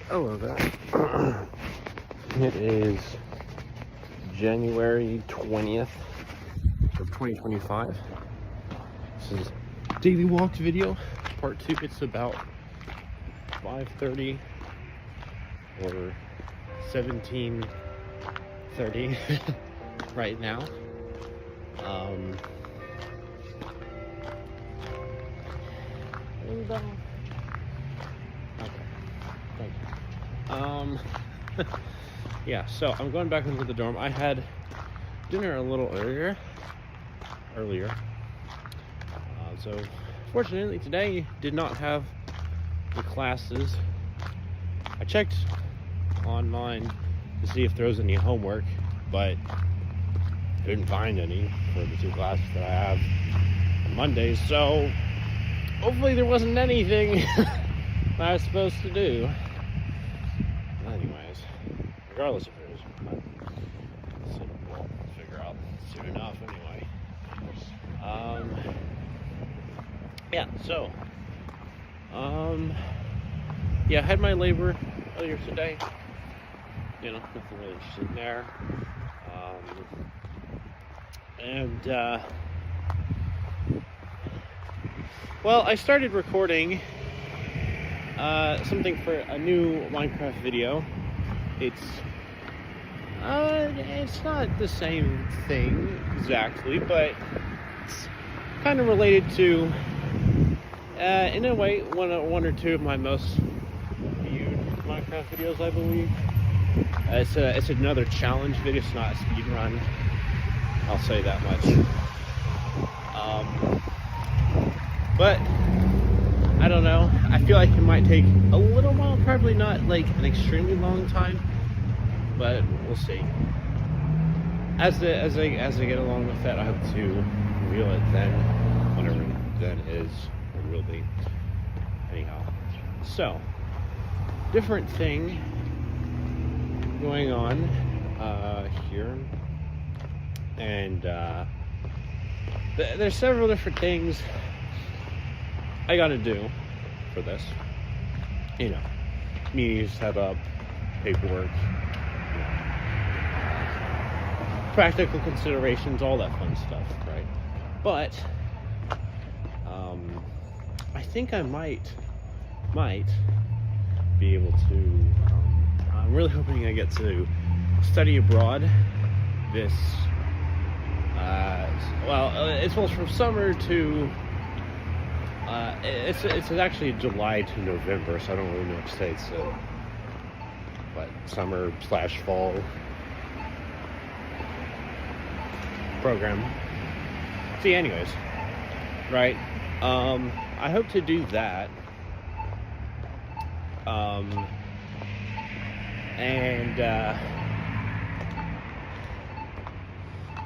Hello there. It is January 20th of 2025. This is Daily Walks video, part 2. It's about 5:30 or 17:30 right now. Okay, thank you. Yeah, so I'm going back into the dorm. I had dinner a little earlier. So fortunately today did not have the classes. I checked online to see if there was any homework, but couldn't find any for the 2 classes that I have on Mondays. So hopefully there wasn't anything that I was supposed to do. Anyways, regardless if it is, we'll figure out soon enough anyway. Yeah, so, yeah, I had my labor earlier today. You know, nothing really interesting there. Well, I started recording something for a new Minecraft video. It's not the same thing exactly, but it's kind of related to, in a way, one or two of my most viewed Minecraft videos, I believe. It's another challenge video. It's not a speed run. I'll say that much. But I don't know. I feel like it might take a little while. Probably not like an extremely long time, but we'll see. As I get along with that, I hope to reel it then, whatever then is or will be. Anyhow, so different thing going on here, and there's several different things I gotta do for this. You know, me set up, paperwork, practical considerations, all that fun stuff, right? But I think I might be able to. I'm really hoping I get to study abroad this. It's well from summer to. It's actually July to November, so I don't really know which states. But summer/fall program. See, anyways, right? I hope to do that.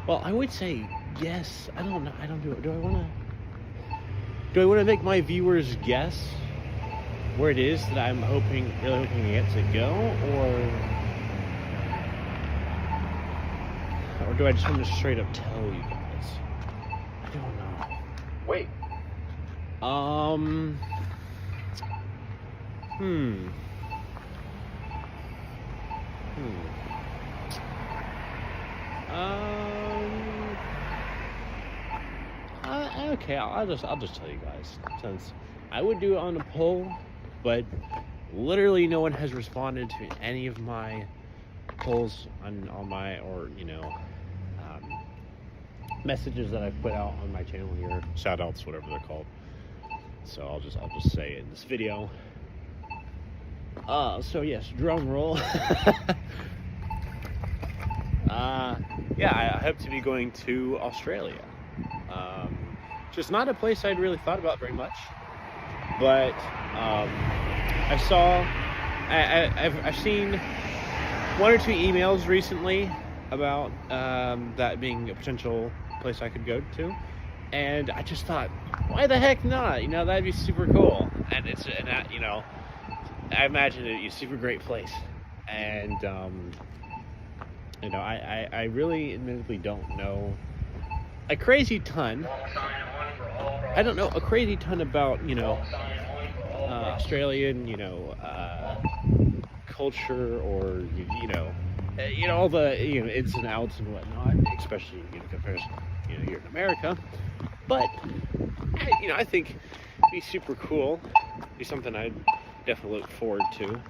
Well, I would say yes. I don't know. I don't do it. Do I want to make my viewers guess where it is that I'm really hoping to get to go, or do I just want to straight up tell you guys? I don't know. Wait. Okay, I'll just tell you guys, since I would do it on a poll, but literally no one has responded to any of my polls on my, or messages that I've put out on my channel here, shout outs, whatever they're called. So I'll just say it in this video. So yes, drum roll. Yeah, I hope to be going to Australia. Just not a place I'd really thought about very much, but I've seen 1 or 2 emails recently about that being a potential place I could go to, and I just thought, why the heck not? That'd be super cool, and I imagine it'd be a super great place, and I really admittedly don't know a crazy ton. I don't know a crazy ton about, Australian, culture, or all the ins and outs and whatnot, especially compared to here in America. But I think it'd be super cool. It'd be something I'd definitely look forward to.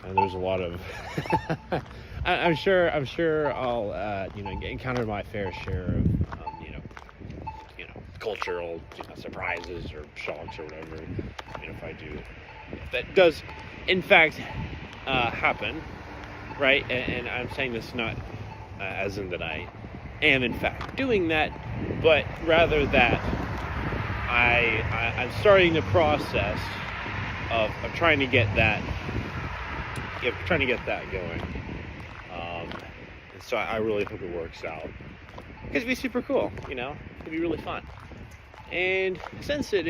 And there's a lot of I'm sure I'll encounter my fair share of cultural surprises or shocks or whatever, if I do. That does in fact happen, right? And I'm saying this not as in that I am in fact doing that, but rather that I'm starting the process of trying to get that going. And so I really hope it works out, because it'd be super cool. It'd be really fun. And since I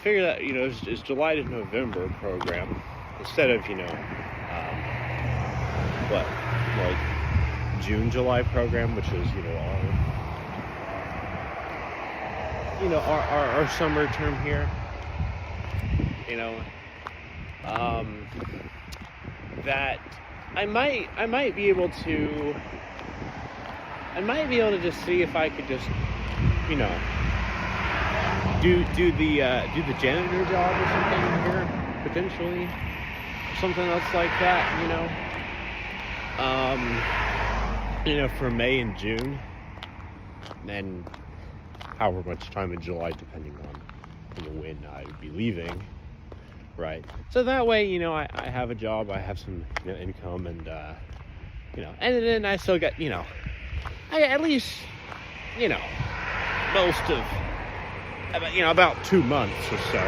figured that it's July to November program instead of June July program, which is our summer term here, that I might be able to just see if I could just do the janitor job or something here, potentially, something else like that, for May and June, and however much time in July, depending on when I would be leaving, right? So that way, I have a job, I have some income, and and then I still get I at least most of about 2 months or so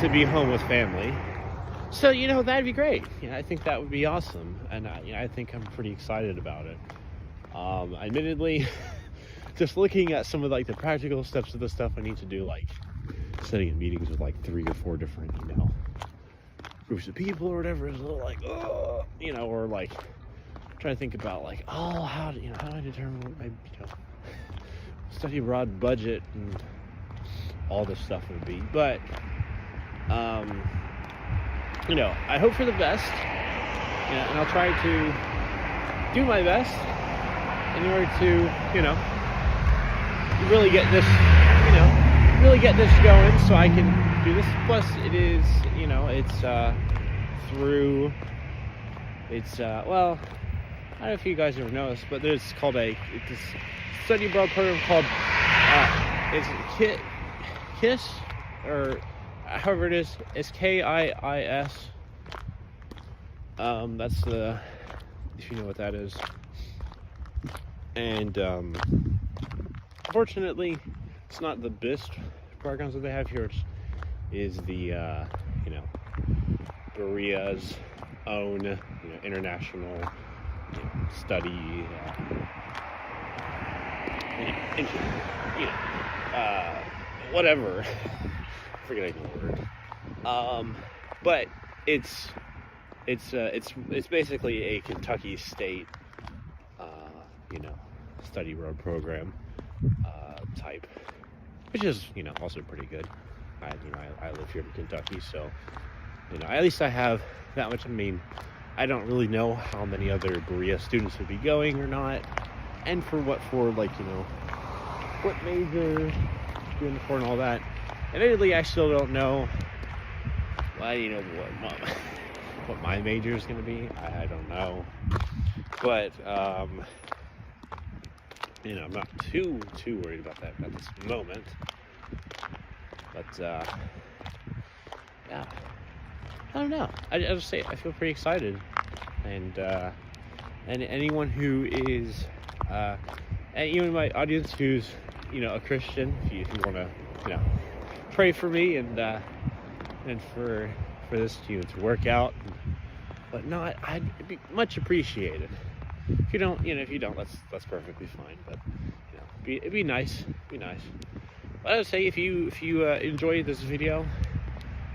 to be home with family. So that'd be great. I think that would be awesome, and I think I'm pretty excited about it. Admittedly, just looking at some of the practical steps of the stuff I need to do, like setting in meetings with 3 or 4 different groups of people or whatever, is a little or trying to think about how do I determine what my study abroad budget and all this stuff would be. But I hope for the best, and I'll try to do my best in order to really get this going, so I can do this. Plus it is well, I don't know if you guys ever noticed, but there's called this study abroad program called it's KISS, or however it is. It's KIIS. That's the, if you know what that is. And unfortunately, it's not the best programs that they have here. It is the Berea's own international study whatever, forgetting the word, but it's basically a Kentucky State study abroad program type, which is also pretty good. I live here in Kentucky, so at least I have that much. I mean, I don't really know how many other Berea students would be going or not, and for what major doing for and all that. Admittedly, I still don't know what my major is going to be. I don't know, but I'm not too worried about that at this moment. But yeah, I don't know. I just say I feel pretty excited, and anyone who is anyone in my audience who's a Christian, if you want to pray for me and for this to work out, but not, I'd be much appreciated. If you don't, that's perfectly fine. But it'd be nice. But I would say if you enjoyed this video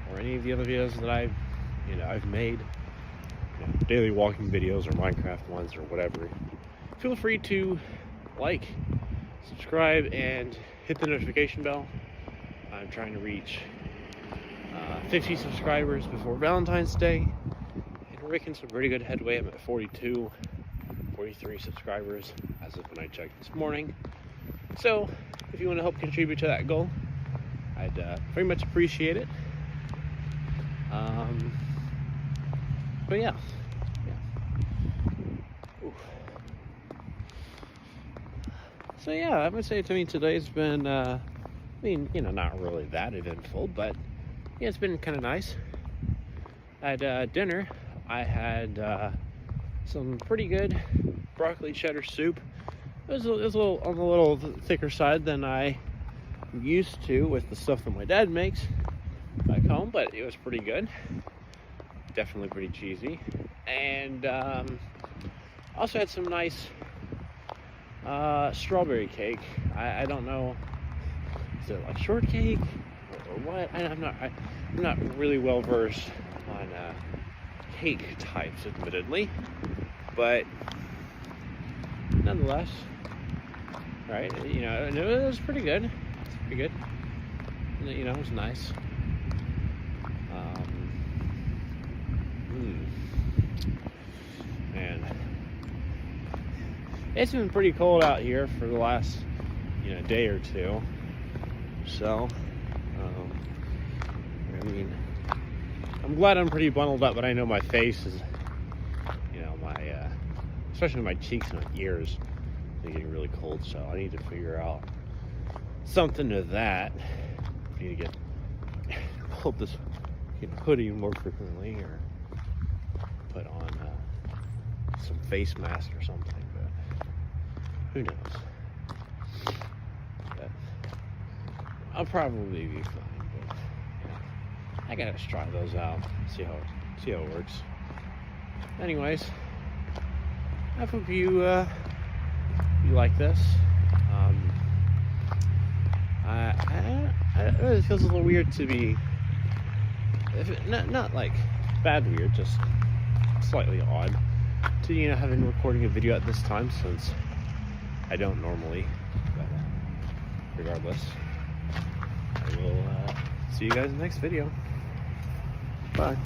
or any of the other videos that I've made, daily walking videos or Minecraft ones or whatever, feel free to subscribe, and hit the notification bell. I'm trying to reach 50 subscribers before Valentine's Day, and we're making some pretty good headway. I'm at 42, 43 subscribers as of when I checked this morning. So if you want to help contribute to that goal, I'd very much appreciate it. But yeah. Ooh. So yeah, I would say to me today's been, I mean, you know, not really that eventful, but yeah, it's been kind of nice. At dinner, I had some pretty good broccoli cheddar soup. It was a little on the little thicker side than I am used to with the stuff that my dad makes back home, but it was pretty good. Definitely pretty cheesy. And also had some nice strawberry cake. I don't know, is it like shortcake or what? I'm not really well versed on cake types, admittedly, but nonetheless, right? You know, it was pretty good. It's pretty good. You know, it was nice. Man, it's been pretty cold out here for the last, you know, day or two. So, I mean, I'm glad I'm pretty bundled up, but I know my face is, you know, my, especially my cheeks and my ears, they're getting really cold. So I need to figure out something to that. I need to get pull this hoodie more frequently, or put on some face mask or something, but who knows. But I'll probably be fine, but yeah, I gotta try those out, see how it works. Anyways, I hope you like this. It really feels a little weird to be, not like bad weird, just slightly odd to, you know, having recording a video at this time, since I don't normally. But regardless, I will see you guys in the next video. Bye.